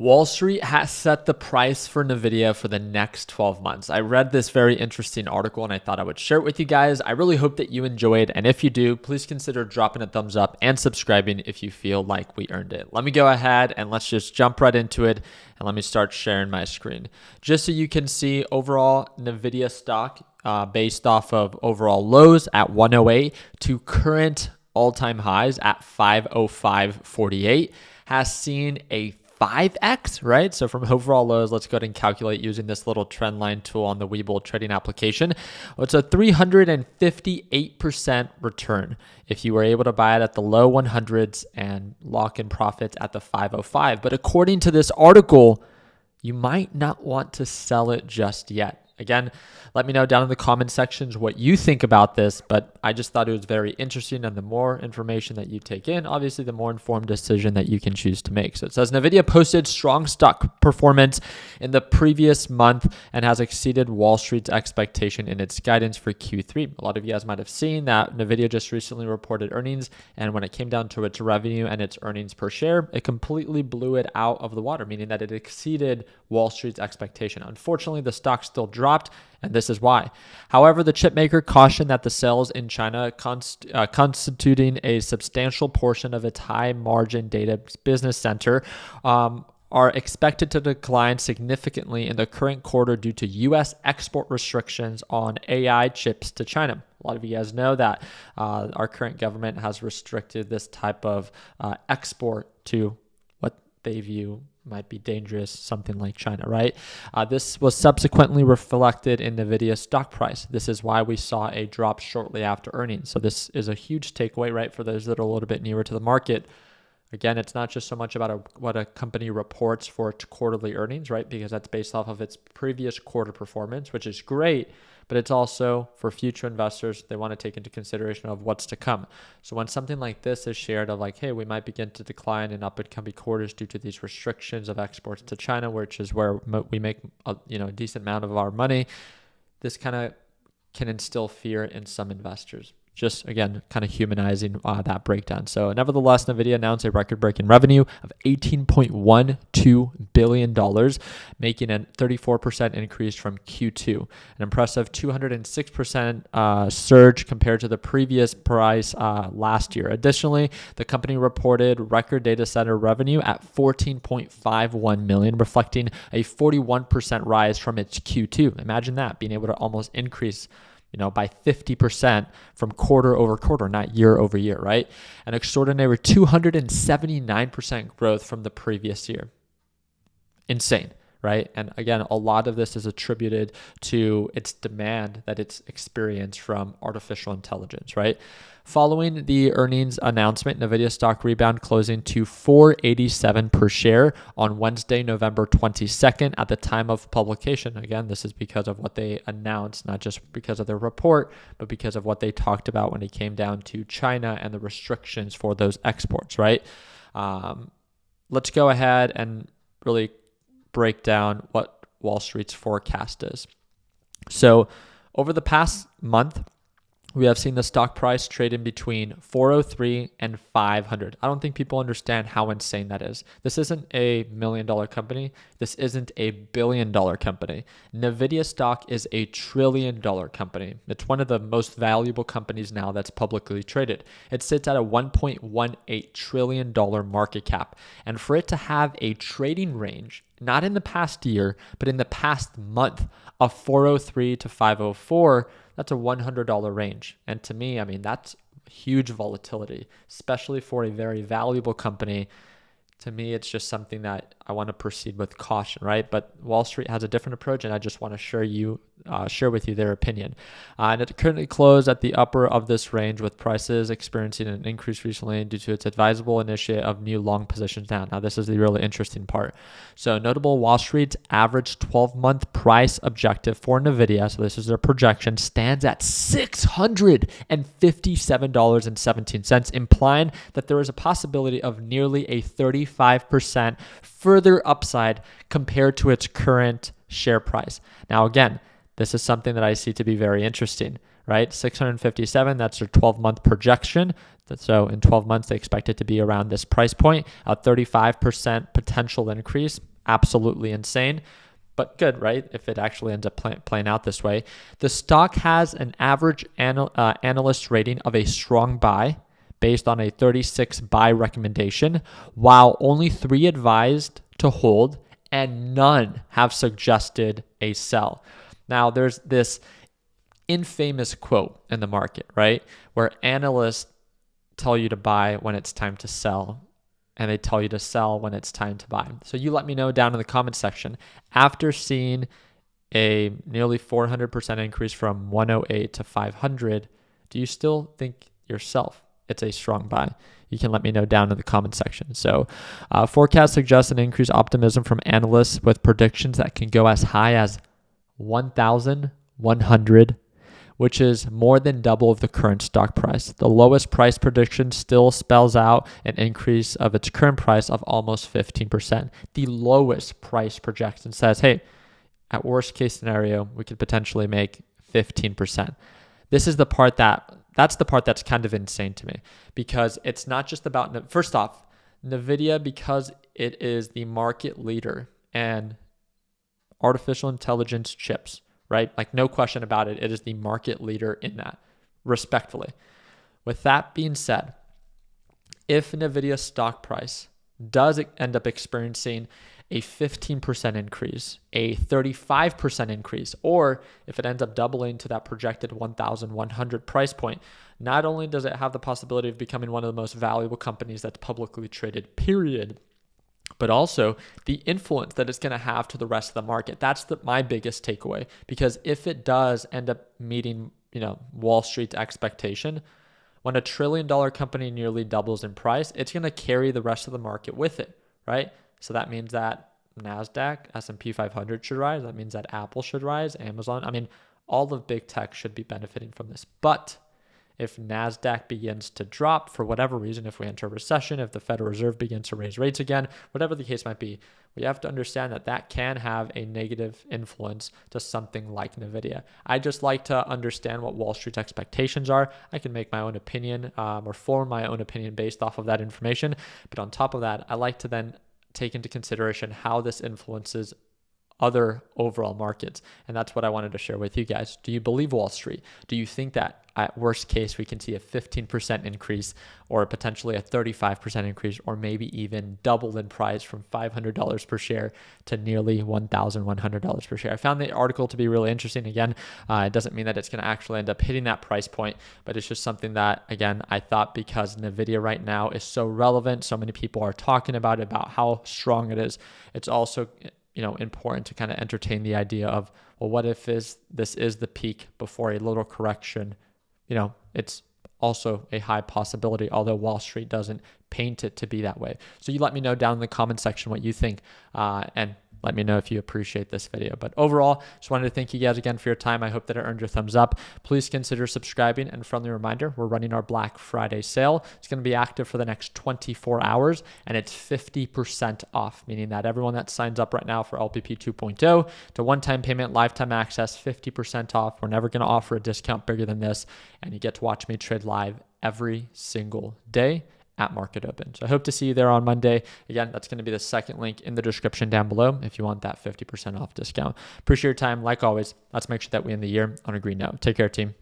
Wall Street has set the price for Nvidia for the next 12 months. I read this very interesting article and I thought I would share it with you guys. I really hope that you enjoyed. And if you do, please consider dropping a thumbs up and subscribing if you feel like we earned it. Let me go ahead and let's just jump right into it. And let me start sharing my screen. Just so you can see overall Nvidia stock based off of overall lows at 108 to current all-time highs at 505.48 has seen a 5x, right? So from overall lows, let's go ahead and calculate using this little trend line tool on the Webull trading application. Well, it's a 358% return if you were able to buy it at the low 100s and lock in profits at the 505. But according to this article, you might not want to sell it just yet. Again, let me know down in the comment sections what you think about this, but I just thought it was very interesting, and the more information that you take in, obviously the more informed decision that you can choose to make. So it says Nvidia posted strong stock performance in the previous month and has exceeded Wall Street's expectation in its guidance for Q3. A lot of you guys might have seen that Nvidia just recently reported earnings, and when it came down to its revenue and its earnings per share, it completely blew it out of the water, meaning that it exceeded Wall Street's expectation. Unfortunately, the stock still dropped, and this is why. However, the chip maker cautioned that the sales in China, constituting a substantial portion of its high-margin data business center, are expected to decline significantly in the current quarter due to U.S. export restrictions on AI chips to China. A lot of you guys know that our current government has restricted this type of export to what they view might be dangerous, something like China, right? This was subsequently reflected in Nvidia's stock price. This is why we saw a drop shortly after earnings. So this is a huge takeaway, right, for those that are a little bit newer to the market. Again, it's not just so much about what a company reports for its quarterly earnings, right? Because that's based off of its previous quarter performance, which is great, but it's also for future investors, they want to take into consideration of what's to come. So when something like this is shared of like, hey, we might begin to decline in upcoming quarters due to these restrictions of exports to China, which is where we make a decent amount of our money, this kind of can instill fear in some investors. Just, again, kind of humanizing that breakdown. So nevertheless, Nvidia announced a record-breaking revenue of $18.12 billion, making a 34% increase from Q2, an impressive 206% surge compared to the previous price last year. Additionally, the company reported record data center revenue at $14.51 million, reflecting a 41% rise from its Q2. Imagine that, being able to almost increase by 50% from quarter over quarter, not year over year, right? An extraordinary 279% growth from the previous year. Insane, right? And again, a lot of this is attributed to its demand that it's experienced from artificial intelligence, right? Following the earnings announcement, Nvidia stock rebound closing to $4.87 per share on Wednesday, November 22nd at the time of publication. Again, this is because of what they announced, not just because of their report, but because of what they talked about when it came down to China and the restrictions for those exports, right? Let's go ahead and really break down what Wall Street's forecast is. So over the past month, we have seen the stock price trade in between 403 and 500. I don't think people understand how insane that is. This isn't a $1 million company. This isn't a $1 billion company. Nvidia stock is a $1 trillion company. It's one of the most valuable companies now that's publicly traded. It sits at a $1.18 trillion market cap. And for it to have a trading range, not in the past year, but in the past month of 403 to 504, that's a $100 range. And to me, that's huge volatility, especially for a very valuable company. To me, it's just something that I want to proceed with caution, right? But Wall Street has a different approach, and I just want to share with you their opinion. And it currently closed at the upper of this range, with prices experiencing an increase recently due to its advisable initiate of new long positions down. Now, this is the really interesting part. So notable, Wall Street's average 12-month price objective for Nvidia, so this is their projection, stands at $657.17, implying that there is a possibility of nearly a 35% further upside compared to its current share price. Now, again, this is something that I see to be very interesting, right? 657, that's their 12-month projection. So in 12 months, they expect it to be around this price point, a 35% potential increase. absolutely insane, but good, right? If it actually ends up playing out this way. The stock has an average analyst rating of a strong buy based on a 36 buy recommendation, while only 3 advised to hold and none have suggested a sell. Now, there's this infamous quote in the market, right? Where analysts tell you to buy when it's time to sell, and they tell you to sell when it's time to buy. So you let me know down in the comment section. After seeing a nearly 400% increase from 108 to 500, do you still think yourself it's a strong buy? You can let me know down in the comment section. So forecast suggests an increased optimism from analysts with predictions that can go as high as 1,100, which is more than double of the current stock price. The lowest price prediction still spells out an increase of its current price of almost 15%. The lowest price projection says, hey, at worst case scenario, we could potentially make 15%. This is the part that's the part that's kind of insane to me, because it's not just about, first off, Nvidia, because it is the market leader and artificial intelligence chips, right? Like, no question about it. It is the market leader in that, respectfully. With that being said, if Nvidia's stock price does end up experiencing a 15% increase, a 35% increase, or if it ends up doubling to that projected 1,100 price point, not only does it have the possibility of becoming one of the most valuable companies that's publicly traded, period, but also the influence that it's going to have to the rest of the market. That's my biggest takeaway, because if it does end up meeting, Wall Street's expectation, when $1 trillion company nearly doubles in price, it's going to carry the rest of the market with it, right? So that means that NASDAQ, S&P 500 should rise. That means that Apple should rise, Amazon. All of big tech should be benefiting from this. But if NASDAQ begins to drop for whatever reason, if we enter a recession, if the Federal Reserve begins to raise rates again, whatever the case might be, we have to understand that that can have a negative influence to something like Nvidia. I just like to understand what Wall Street's expectations are. I can make my own opinion or form my own opinion based off of that information. But on top of that, I like to then take into consideration how this influences other overall markets. And that's what I wanted to share with you guys. Do you believe Wall Street? Do you think that at worst case, we can see a 15% increase or potentially a 35% increase, or maybe even double in price from $500 per share to nearly $1,100 per share? I found the article to be really interesting. Again, it doesn't mean that it's going to actually end up hitting that price point, but it's just something that, again, I thought because Nvidia right now is so relevant, so many people are talking about how strong it is. It's also important to kind of entertain the idea of, well, what if this is the peak before a little correction? It's also a high possibility, although Wall Street doesn't paint it to be that way. So you let me know down in the comment section what you think, and let me know if you appreciate this video. But overall, just wanted to thank you guys again for your time. I hope that it earned your thumbs up. Please consider subscribing, and friendly reminder, we're running our Black Friday sale. It's going to be active for the next 24 hours, and it's 50% off, meaning that everyone that signs up right now for LPP 2.0 to one-time payment, lifetime access, 50% off. We're never going to offer a discount bigger than this, and you get to watch me trade live every single day at market open. So I hope to see you there on Monday. Again, that's going to be the second link in the description down below if you want that 50% off discount. Appreciate your time. Like always, let's make sure that we end the year on a green note. Take care, team.